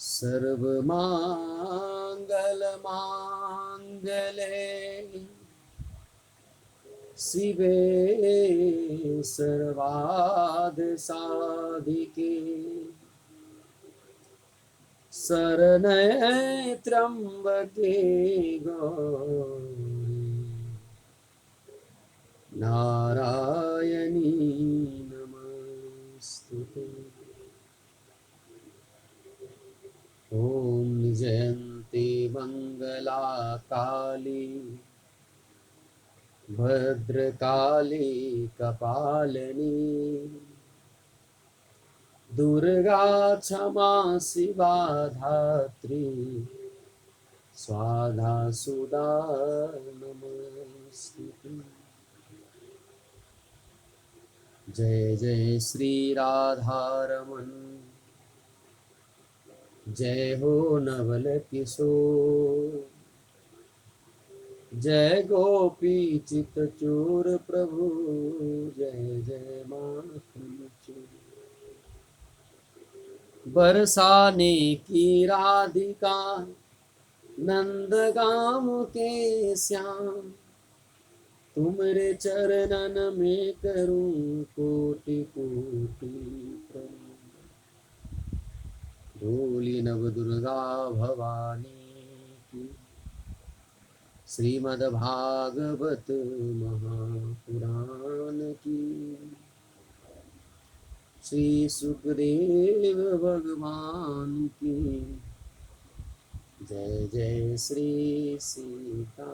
सर्वमङ्गलमाङ्गल्ये शिवे सर्वार्थसाधिके शरण्ये त्र्यम्बके गौरी नारायणी नमस्तुते। ॐ जयन्ती मङ्गला काली भद्रकाली कपालिनी दुर्गा क्षमा शिवा धात्री स्वाधा सुधा नमस्तुते। जय जय श्री राधारमण जय हो नवल किशोर जय गोपी चित चोर प्रभु जय जय माखन चोर। बरसाने की राधिका नंदगाम के श्याम तुम्हारे चरणन में करूं कोटि कोटि प्रणाम। बोली नव दुर्गा भवानी की श्रीमद्भागवत महापुराण की श्री सुखदेव भगवान की जय जय Shri Sita.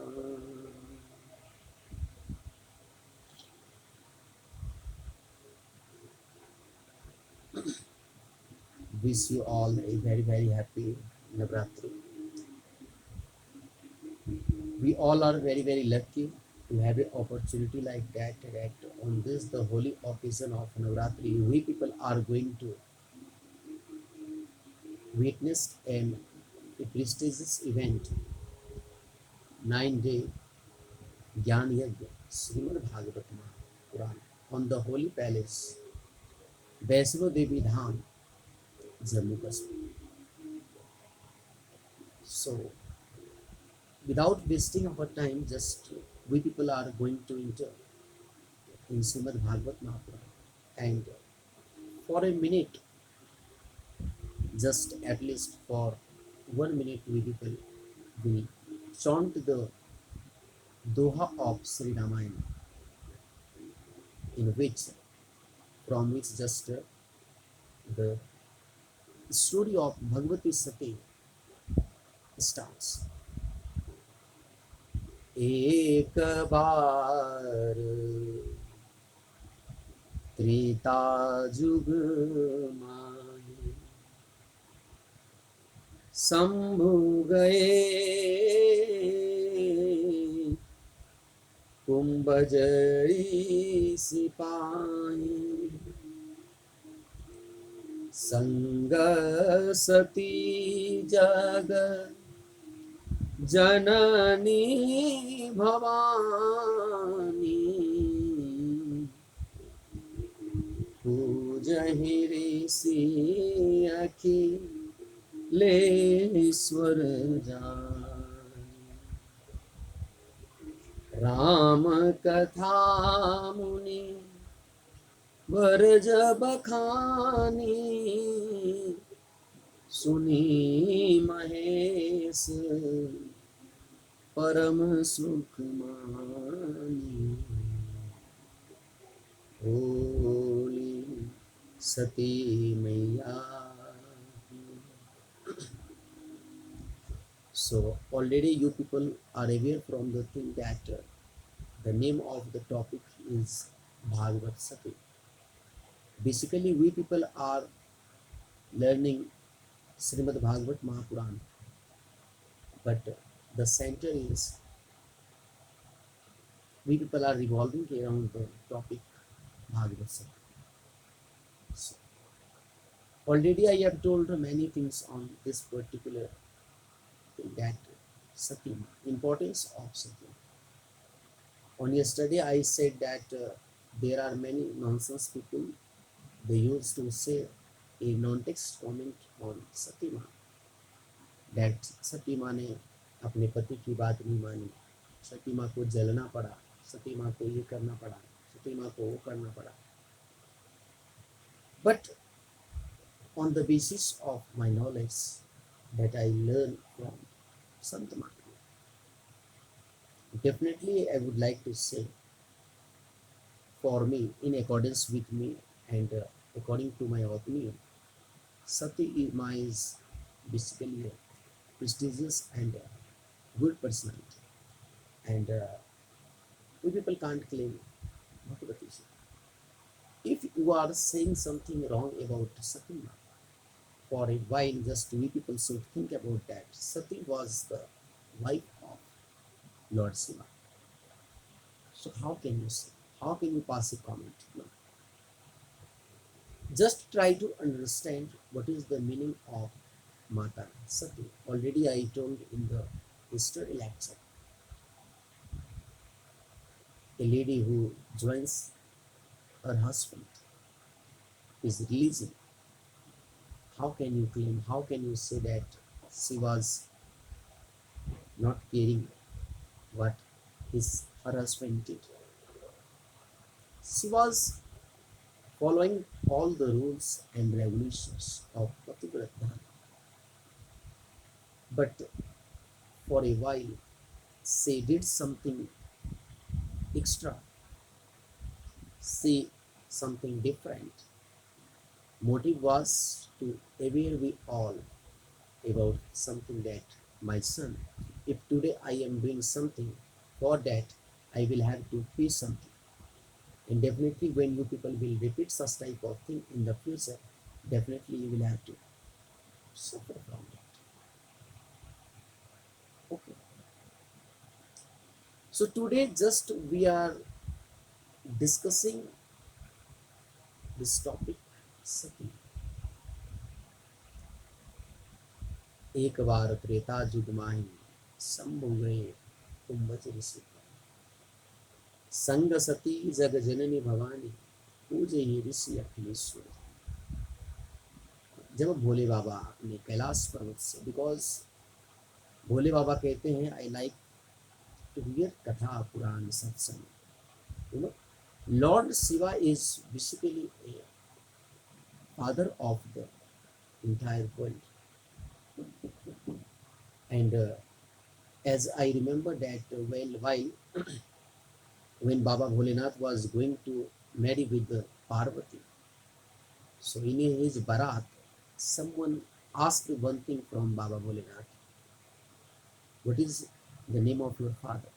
Wish you all a very very happy Navratri. We all are very very lucky to have an opportunity like that on this the holy occasion of Navratri we people are going to witness a prestigious event 9-day Gyan Yajna Srimad Bhagavatam Puran on the holy palace Vaishno Devi Dham Jammu Kashmir. So without wasting our time, just we people are going to enter in Srimad Bhagavat Mahapuran, and for a minute, just at least for 1 minute, we people will chant the Doha of Sri Ramayana, in which from which just the story of Bhagavati Sati starts. एक बार त्रेता जुग माही शंभु गए कुंभजरी सिपाही संग सती जग जननी भवानी पूजहि ऋषि अखिलेश्वर जान। राम कथा मुनि बरज बखानी सुनी महेश परम सुख मानी। बोली सती मैया। So already you people are aware from the thing that the name of the topic is Bhagavad Sati. Basically we people are learning Srimad Bhagavat Mahapuran, but the center is we people are revolving around the topic Bhagavad Sati. So, already I have told many things on this particular thing, that Sati, importance of Sati. On yesterday I said that there are many nonsense people, they used to say a non-text comment on Satima. That Sati माँ ने अपने पति की बात नहीं मानी, सती माँ को जलना पड़ा, सती माँ को ये करना पड़ा, सती माँ को वो करना पड़ा. But on the basis of my knowledge that I learned from Sant Mahaprabhu, definitely I would like to say, for me, in accordance with me and according to my opinion, Sati Ma is basically a prestigious and good personality, and we people can't claim Bhagavati. If you are saying something wrong about Sati Ma, for a while, just we people should think about that. Sati was the wife of Lord Shiva. So how can you say? How can you pass a comment? No. Just try to understand what is the meaning of Mata Sati. Already I told in the history lecture, a lady who joins her husband is releasing. How can you claim? How can you say that she was not caring what her husband did? She was following all the rules and regulations of Pativrata. But for a while, she did something extra, she something different. Motive was to aware we all about something that my son, if today I am doing something, for that I will have to pay something. And definitely when you people will repeat such type of thing in the future, definitely you will have to suffer from that. Okay. So today just we are discussing this topic, सती. एक बार त्रेता जुग माही शंभु गए कुंभज ऋषि संग सती जग जननी भवानी पूजे ही ऋषि अखिलेश्वर. जब भोले बाबा ने कैलाश पर्वत से, because भोले बाबा कहते हैं आई लाइक टू हियर कथा पुराण सत्संग. You know, Lord Shiva is basically a father of the entire world. And as I remember that while when Baba Bholenath was going to marry with the Parvati, so in his barat, someone asked one thing from Baba Bholenath: "What is the name of your father?"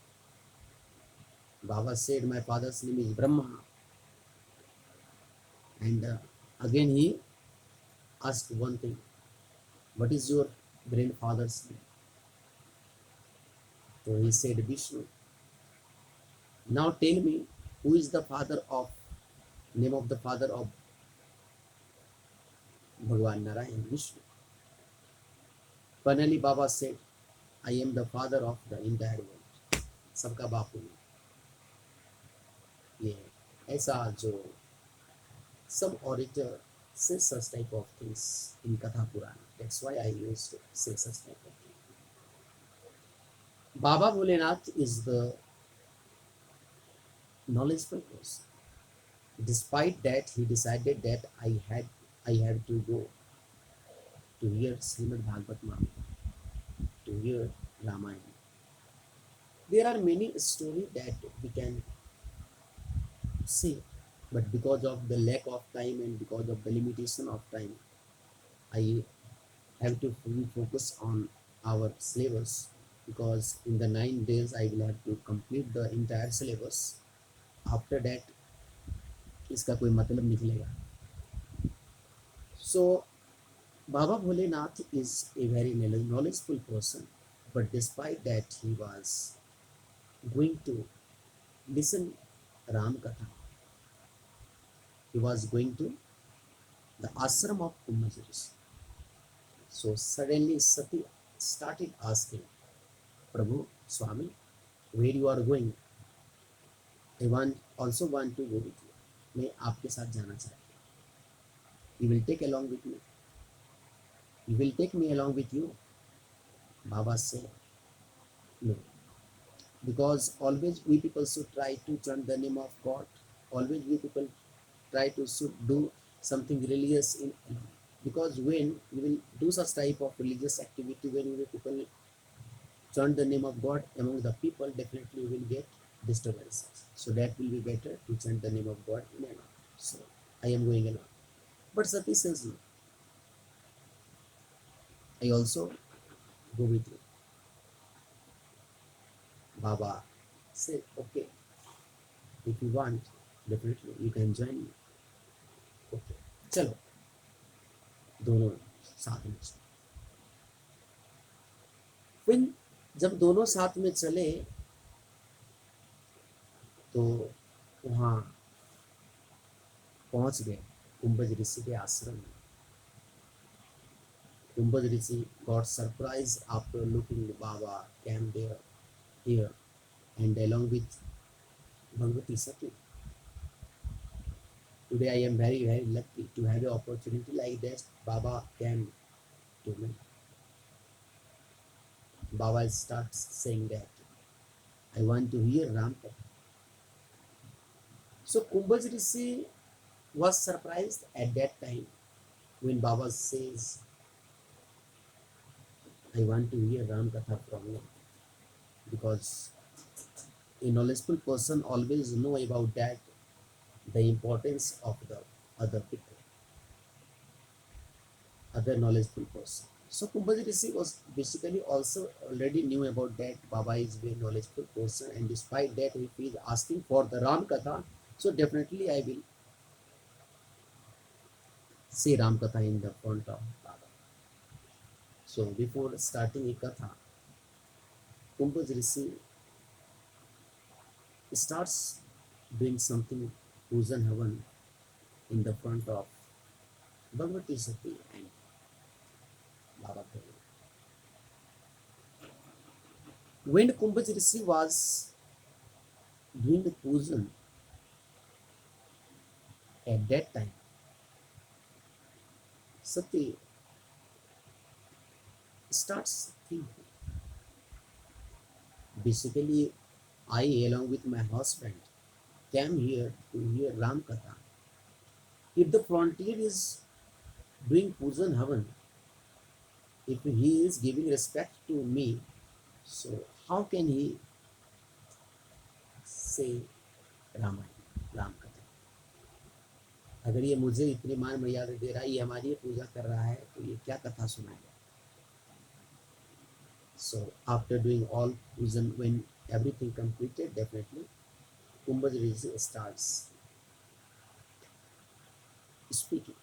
Baba said, "My father's name is Brahma." And again he asked one thing: "What is your grandfather's name?" So he said, "Vishnu." Now tell me, who is the father of name of the father of Bhagwan Narayan? Vishnu. Finally, Baba said, I am the father of the entire world. सबका बापू हूँ. ये ऐसा जो some orator says such type of things in Katha Purana. That's why I used to say such type of things. Baba Bholenath is the knowledgeable person. Despite that, he decided that I have to go to hear Srimad Bhagavad Mama, to hear Ramayana. There are many stories that we can say, but because of the lack of time and because of the limitation of time, I have to fully focus on our syllabus, because in the 9 days I will have to complete the entire syllabus. After that, इसका कोई मतलब निकलेगा. So Baba Bholenath is a very knowledgeable person, but despite that he was going to listen Ram Katha. He was going to the ashram of Kumbhaja. So suddenly Sati started asking, Prabhu, Swami, where you are going? I also want to go with you. मैं आपके साथ जाना चाहती हूँ. You will take along with me. You will take me along with you. Baba said, no, because always we people should try to chant the name of God. Always we people try to should do something religious in, because when you will do such type of religious activity, when you people chant the name of God among the people, definitely you will get disturbances. So that will be better to chant the name of God in and out. So I am going along. But Sati says, no, I also go with you. Baba said, okay, if you want, definitely you can join me. Okay, चलो दोनों साथ में चले. फिर जब दोनों साथ में चले तो वहाँ पहुंच गए कुंभज ऋषि के आश्रम में. कुंभज ऋषि got surprised after looking Baba came there here and along with Bhagavati Sati. Today I am very very lucky to have an opportunity like that. Baba came to me. Baba starts saying that I want to hear Ram Katha. So Kumbhaj Rishi was surprised at that time when Baba says, I want to hear Ram Katha from you, because a knowledgeable person always know about that, the importance of the other people, other knowledgeable person. So Kumbhaj Rishi was basically also already knew about that Baba is a very knowledgeable person, and despite that if he is asking for the Ram Katha, so definitely I will say Ram Katha in the front of Baba. So before starting a Katha, Kumbhaj Rishi starts doing something Pujan Havan in the front of Bhagavati Sati and Baba Prabhu. When Kumbhaj Rishi was doing the pujan at that time, Sati starts thinking, basically, I along with my husband came here to hear Ram Katha. If the frontier is doing pujan havan, if he is giving respect to me, so how can he say Ramayana, Ram Katha? अगर ये मुझे इतनी मान मर्यादा दे रहा है, ये हमारी पूजा कर रहा है, तो ये क्या कथा सुनाएगा? So after doing all pujan, when everything completed, definitely Kumbhaj Rishi starts speaking.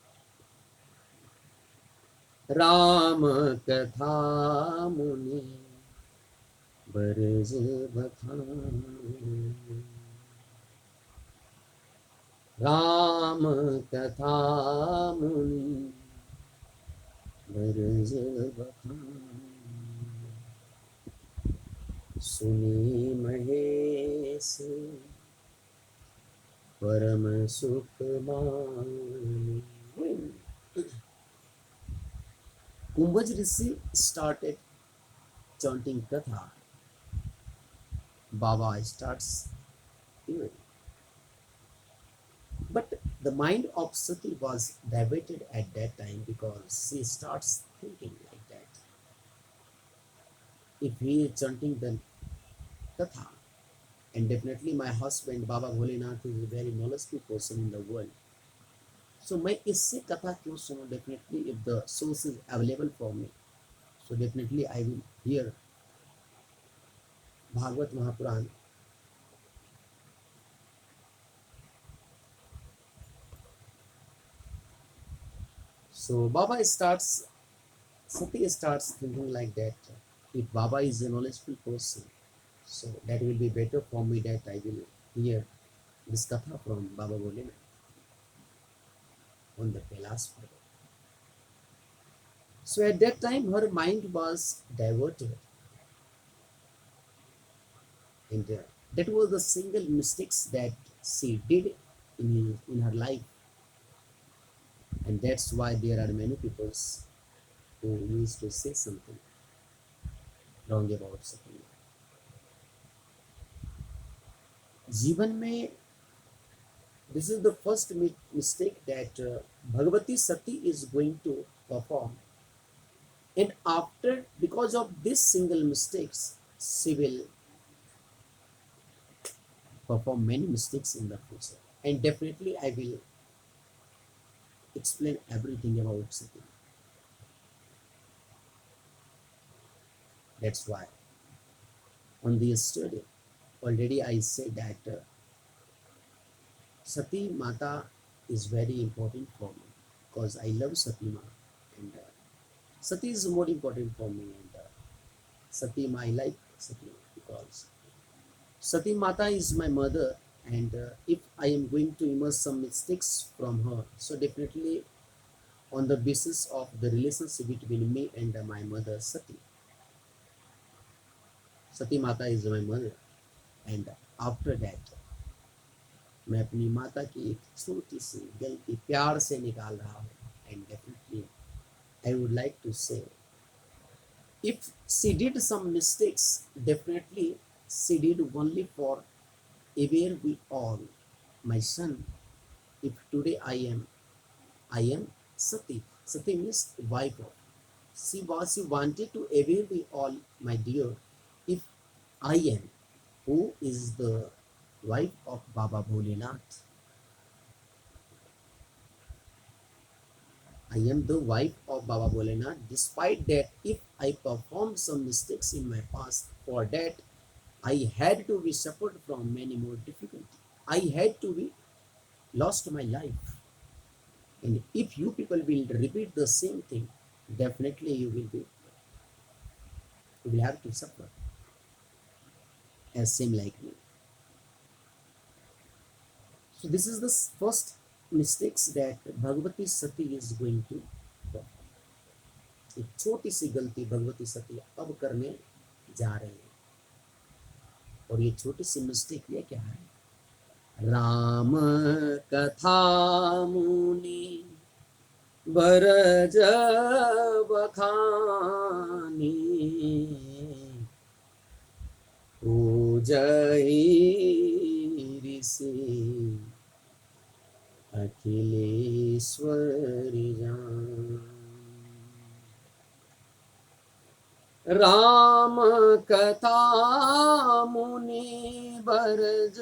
Ram कथा मुनि बरज बखान, राम कथा मुनि बरज बखान, सुनी महेश परम सुख मान. Kumbhaj Rishi started chanting Katha. Baba starts hearing. But the mind of Sati was diverted at that time, because she starts thinking like that. If he is chanting the Katha, and definitely my husband Baba Bholenath is a very knowledgeable person in the world, so मैं इससे कथा क्यों सुनूं? Definitely if the source is available for me, so definitely I will hear Bhagavad Mahapuran. So Baba starts, Sati starts thinking like that. If Baba is a knowledgeable person, so that will be better for me that I will hear this katha from Baba Bholenath on the Kailash Parvat. So at that time her mind was diverted, and that was the single mistakes that she did in her life, and that's why there are many people who used to say something. wrong about Sati. जीवन में this is the first mistake that Bhagavati Sati is going to perform, and after, because of this single mistakes, she will perform many mistakes in the future, and definitely I will explain everything about Sati. That's why on the yesterday already I said that Sati Mata is very important for me because I love Sati Ma, and Sati is more important for me, and Sati Ma, I like Sati Ma because Sati Mata is my mother, and if I am going to immerse some mistakes from her, so definitely on the basis of the relationship between me and my mother Sati. Sati Mata is my mother, and after that मैं अपनी माता की एक छोटी सी गलती प्यार से निकाल रहा हूँ, and definitely I would like to say, if she did some mistakes, definitely she did only for aware we all. My son, if today I am Sati. Sati means wife of. She wanted to aware we all, my dear, if I am, who is the wife of Baba Bholenath. I am the wife of Baba Bholenath. Despite that, if I performed some mistakes in my past, for that I had to be suffered from many more difficulties. I had to be lost my life. And if you people will repeat the same thing, definitely you will have to suffer as same like me. So this is the first mistakes that Bhagavati Sati is going to do. एक छोटी सी गलती भगवती सती अब करने जा रहे हैं, और ये छोटी सी मिस्टेक ये क्या है? राम कथा मुनि बरज बखानी पूजहि ऋषि अखिलेश्वर जान। राम कथा मुनि बरज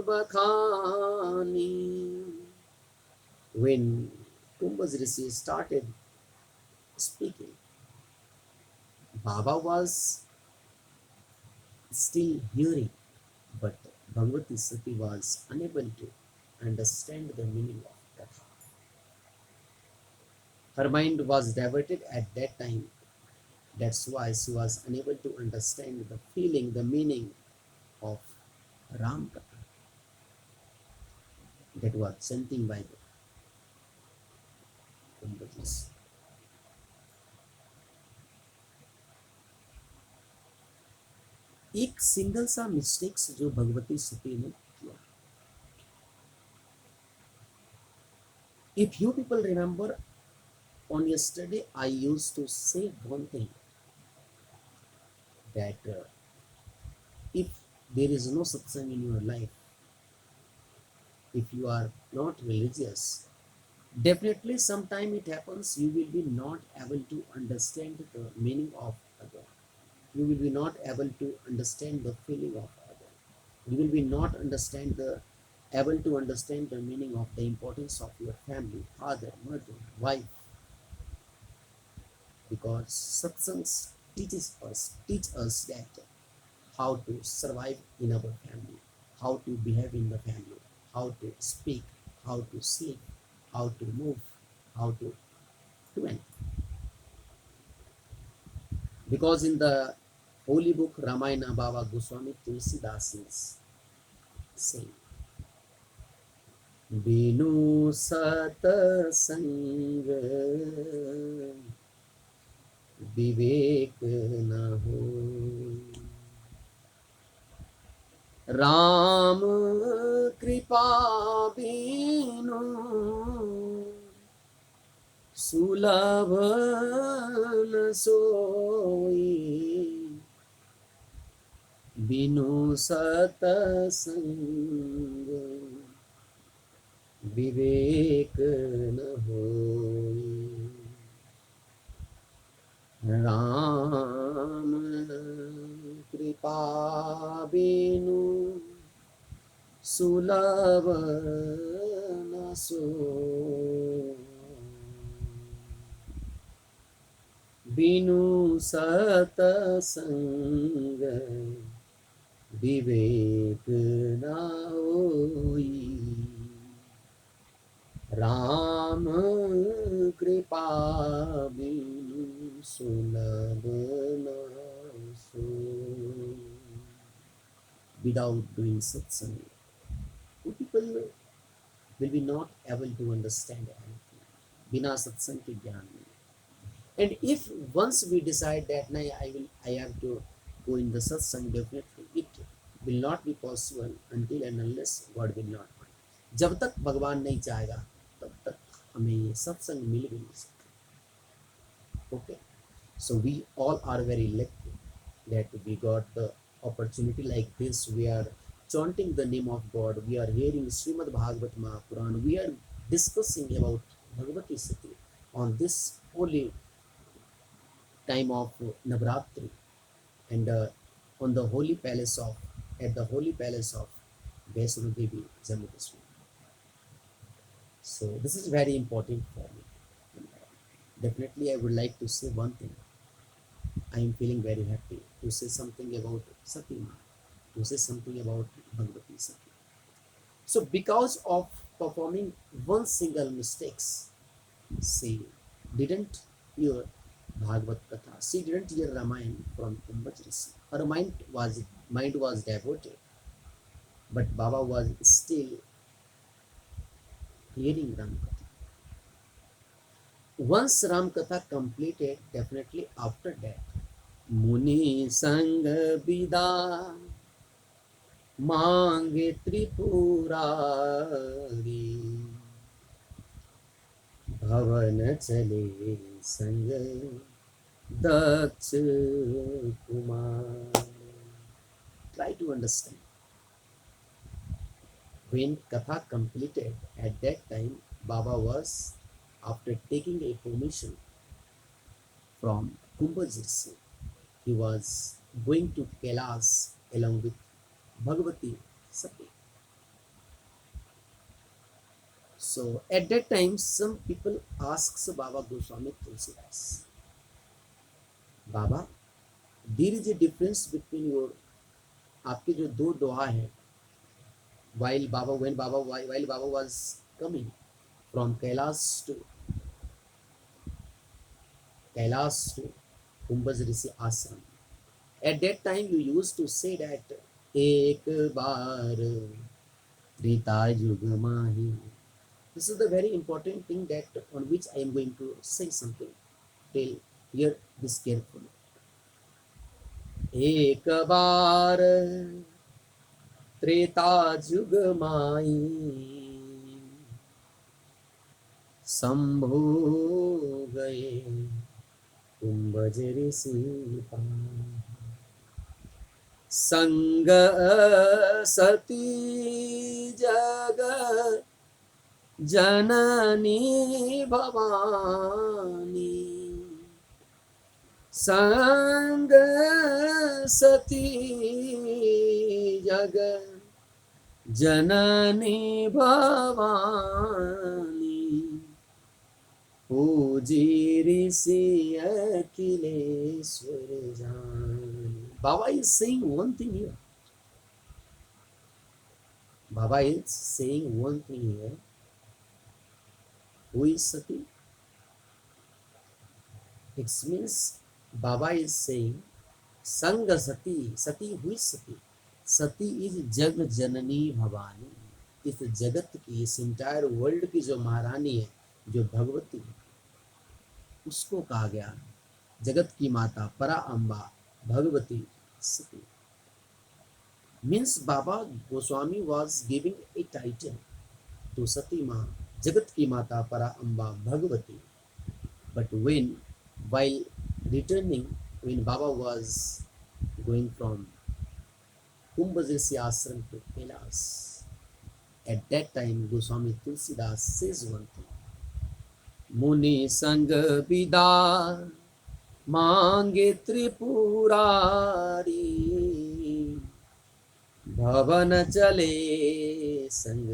बखानी. When Kumbhas Rishi started speaking, Baba was still hearing, but Bhagavati Sati was unable to understand the meaning of Katha. Her mind was diverted at that time. That's why she was unable to understand the feeling, the meaning of Ram Katha that was chanting by the Kumbhas. एक single सा mistakes जो भगवती सती ने किया. If you people remember, on yesterday I used to say one thing, that if there is no satsang in your life, if you are not religious, definitely sometime it happens you will be not able to understand the meaning of other. You will be not able to understand the feeling of other. You will be not able to understand the meaning of the importance of your family, father, mother, wife, because satsangs teach us that how to survive in our family, how to behave in the family, how to speak, how to sleep, how to move, how to do anything. Because in the holy book Ramayana, Baba Goswami Tulsidas is saying, Binu satsang विवेक न हो, राम कृपा बिनु सुलभ न सोई, बिनु सतसंग विवेक न होई। राम कृपा बिनु सुलभ न सोई। बिनु सतसंग विवेक न होई। राम कृपा बिनु सुलभ न सोई। Without doing satsang, you people will be not able to understand anything. बिना सत्संग के ज्ञान नहीं. And if once we decide that now I have to go in the satsang, definitely it will not be possible until and unless God will not want. जब तक भगवान नहीं चाहेगा तब तक हमें ये सत्संग मिल भी नहीं सकता. Okay, so we all are very lucky that we got the opportunity like this. We are chanting the name of God. We are hearing Srimad Bhagavad Mahapuran. We are discussing about Bhagavati Sati on this holy time of Navratri, and on the holy palace of at the holy palace of Vaishno Devi, Jammu Kashmir. So this is very important for me. And, definitely, I would like to say one thing. I am feeling very happy to say something about Sati Ma, to say something about Bhagavati Sati. So because of performing one single mistakes, she didn't hear Bhagavad Katha. She didn't hear Ramayana from Kumbhaj Rishi. Her mind was devoted, but Baba was still hearing Ram Katha. Once Ram Katha completed, definitely after that, Muni Sang Vida मांगे त्रिपुरारी भवन चले संग दक्ष Kumar. Try to understand. When Katha completed, at that time Baba was, after taking a permission from Kumbhajirsi, he was going to Kailas along with Bhagavati Sati. So at that time, some people asks Baba Goswami Tulsidas, Baba, there is a difference between your आपके जो दो दोहा है, while Baba was coming from Kailas to Kumbhaj Rishi Ashram. At that time, you used to say that एक बार त्रेता युग माही. This is the very important thing that on which I am going to say something. Tell, hear this carefully. एक बार त्रेता युग माई शंभु गए कुंभज ऋषि पाई. संग सती जग जननी भवानी संग सती जग जननी भवानी पूजी ऋषि अखिलेश्वर जानी. Baba is saying one thing here. Baba is saying one thing here. Who is Sati? It means Baba is saying Sanga Sati. Sati, who is Sati? Sati is Jag Janani Bhavani. इस जगत की, इस entire world की जो महारानी है, जो भगवती है, उसको कहा गया जगत की माता परा Amba Bhagwati Sati. Means Baba Goswami was giving a title to Sati Ma, Jagat ki Mata Para Amba Bhagavati. But while returning, when Baba was going from Kumbh Rishi Ashram to Kailas. At that time, Goswami Tulsidas says one thing. मुनि संग विदा मांगे त्रिपुरारी भवन चले संग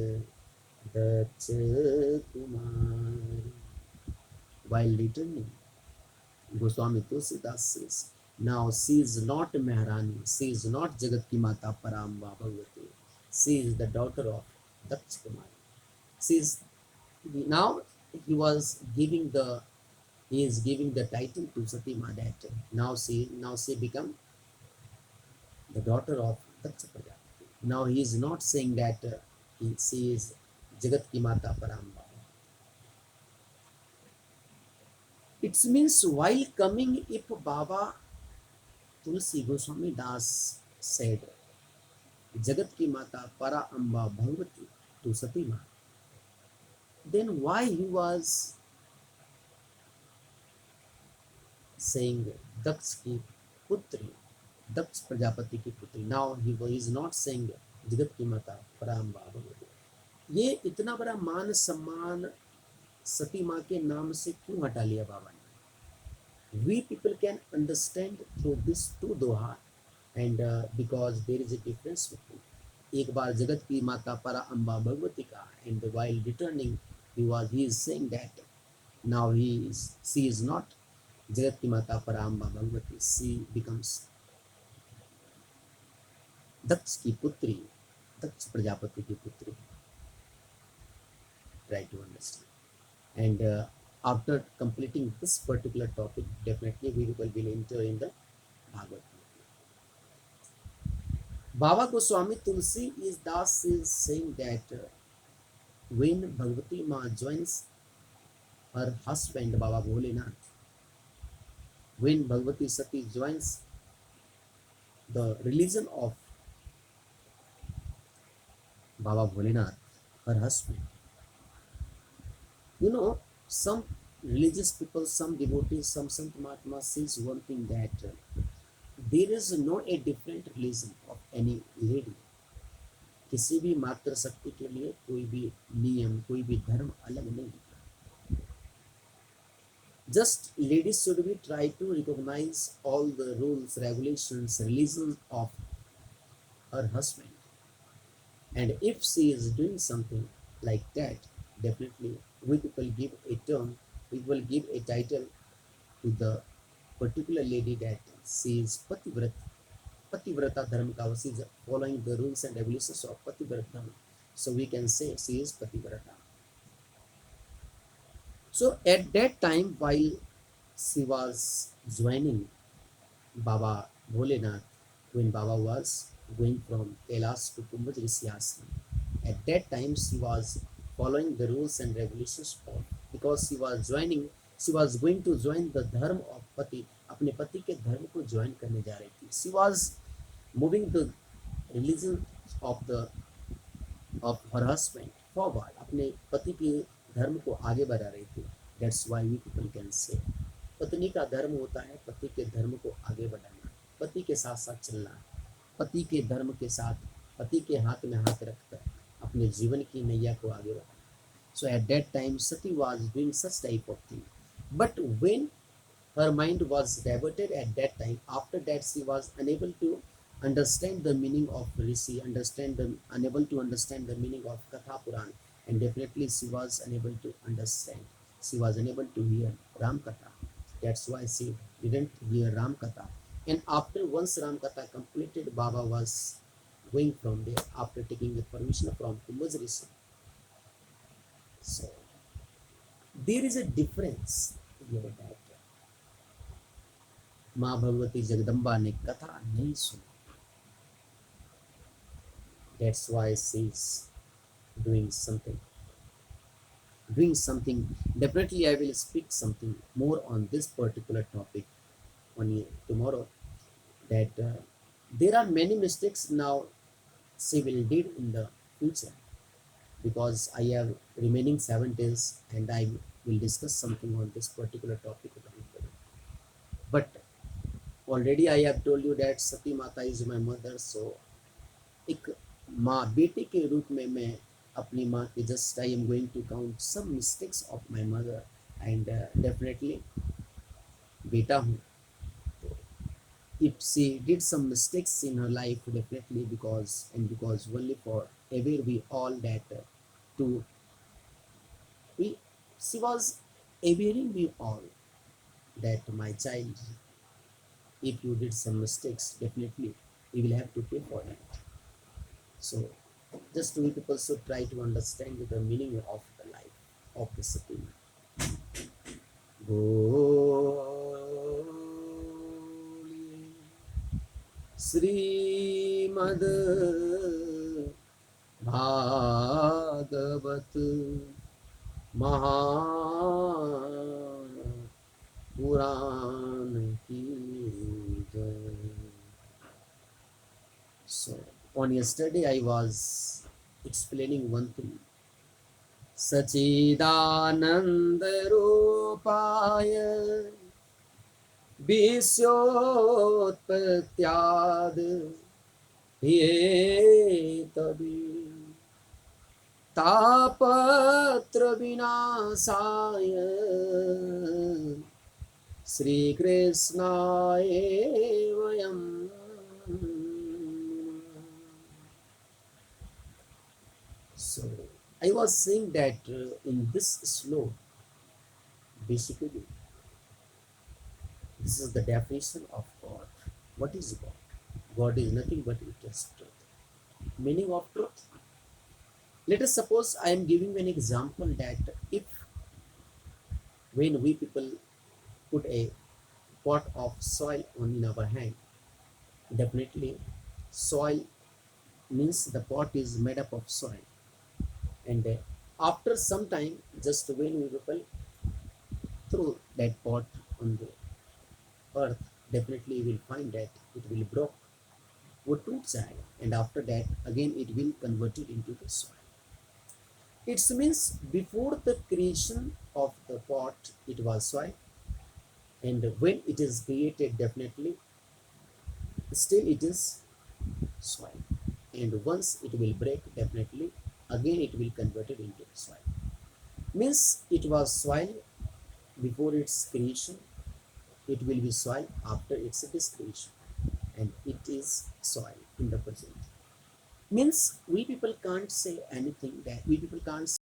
दक्ष Kumar. While returning, Goswami Tulsidas says, now she is not Maharani, she is not Jagat ki Mata Paramba Bhagavati, she is the daughter of Daksh Kumar. She is, now he was giving the, he is giving the title to Satima that now she become the daughter of Daksh Prajapati. Now he is not saying that she is Jagat ki Mata Paramba. It means while coming, if Baba Tulsi Goswami Das said Jagat ki Mata Para Amba Bhagavati to Satima, then why he was saying Daksh ki Putri, Daksh Prajapati ki Putri? Now he is not saying Jagat ki Mata Para Amba Bhagavati. ये इतना बड़ा मान सम्मान सती माँ के नाम से क्यों हटा लिया बाबा ने? We people can understand through this two doha, and because there is a difference between एक बार जगत की माता परा अम्बा भगवती का, and while returning he is saying that now she is not जगत की माता परा अम्बा भगवती, she becomes दक्ष की पुत्री, दक्ष प्रजापति की पुत्री. Try to understand. And after completing this particular topic, definitely we will enter in the Bhagavad. Baba Goswami Tulsi is Das is saying that when Bhagavati Ma joins her husband Baba Bholenath, when Bhagavati Sati joins the religion of Baba Bholenath, her husband, you know, some religious people, some devotees, some Sant Mahatma says one thing that there is no a different religion of any lady. किसी भी मात्र शक्ति के लिए कोई भी नियम, कोई भी धर्म अलग नहीं. Just ladies should be try to recognize all the rules, regulations, religion of her husband. And if she is doing something like that, definitely we will give a term, we will give a title to the particular lady that she is Pativrata. Pativrata Dharma ka, she is following the rules and regulations of Pativrata Dharma. So we can say she is Pativrata. So at that time, while she was joining Baba Bholenath, when Baba was going from Kailash to Kumbh Rishi Ashram, at that time she was following the rules and regulations of, because she was going to join the dharma of Pati, अपने पति के धर्म को join करने जा रही थी. She was moving the religion of the of her husband forward, अपने पति के धर्म को आगे बढ़ा रही थी. That's why we people can say पत्नी का धर्म होता है पति के धर्म को आगे बढ़ाना, पति के साथ साथ चलना, पति के धर्म के साथ, पति के हाथ में हाथ रखकर अपने जीवन की नैया को आगे बढ़ाना. So at that time Sati was doing such type of thing, but when her mind was diverted at that time, after that she was unable to understand the meaning of Rishi, unable to understand the meaning of Katha Puran, and definitely she was unable to understand. She was unable to hear Ram Katha. That's why she didn't hear Ram Katha. And after once Ram Katha completed, Baba was going from there after taking the permission from Kumbh Rishi. So there is a difference here that माँ भगवती जगदम्बा ने कथा नहीं सुनी. That's why she is doing something. Definitely, I will speak something more on this particular topic on tomorrow. That there are many mistakes now she will do in the future, because I have remaining 7 days and I will discuss something on this particular topic. But already I have told you that Sati Mata is my mother, so माँ बेटे के रूप में मैं अपनी माँ के just I am going to count some mistakes of my mother and definitely बेटा हूँ. तो if she did some mistakes in her life, definitely because only for aware we all that to we she was awareing we all that my child, if you did some mistakes, definitely you will have to pay for it. So just we people should try to understand the meaning of the life of discipline. Shrimad Bhagavat Mahapuran की जय. So on yesterday I was explaining one thing. Sachidanand रूपाय विश्वोत्पत्त्याद ये तभी तापत्र विनाशाय श्रीकृष्णाय वयम्. So I was saying that in this slow, basically this is the definition of God. What is God? God is nothing but it is truth. Meaning of truth. Let us suppose I am giving an example that if when we people put a pot of soil on in our hand, definitely soil means the pot is made up of soil, and after some time, just when we people throw that pot on the earth, definitely you will find that it will broke, वो टूट जाएगा, and after that again it will convert it into the soil. It means before the creation of the pot it was soil, and when it is created definitely still it is soil, and once it will break definitely again it will convert it into soil. Means it was soil before its creation, it will be soil after its discretion, and it is soil in the present. Means we people can't say anything that we people can't